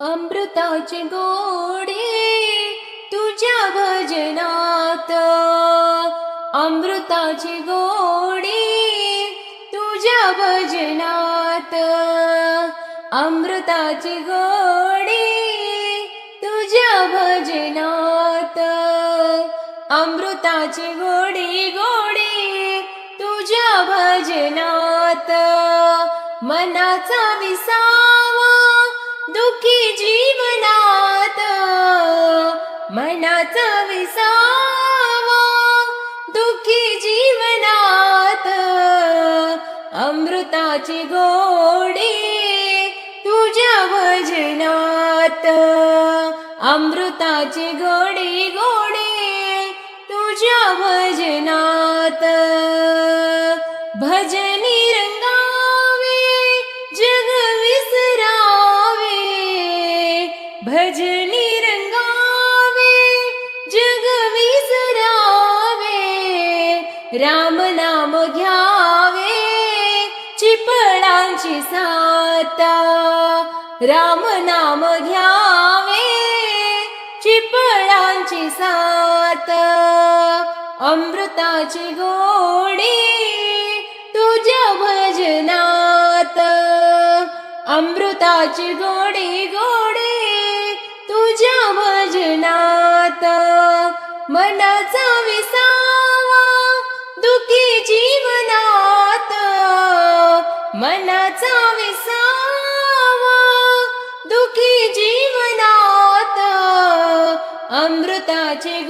अमृताची गोडी तुझ्या भजनात, अमृताची गोडी तुझ्या भजनात, अमृताची गोडी तुझ्या भजनात, अमृताची गोडी गोडी तुझ्या भजनात, मनाचा विसावा दुःखी जीवनात, मनाचा विसावा दुःखी जीवनात, अमृताची गोडी तुझ्या भजनात, अमृताची गोडी गोडी तुझ्या भजनात, भजनी रंगावे जग विसरावे, भजनी रंगावे जग विसरावे, राम नाम घ्यावे चिपळांची साथ, राम नाम घ्यावे चिपळांची साथ, अमृताची गोडी तुझ्या भजनात, अमृताची गोडी गोडी तुझ्या भजनात, मनाचा विसावा दुःखी जीवनात, मनाचा विसावा दुःखी जीवनात, अमृताची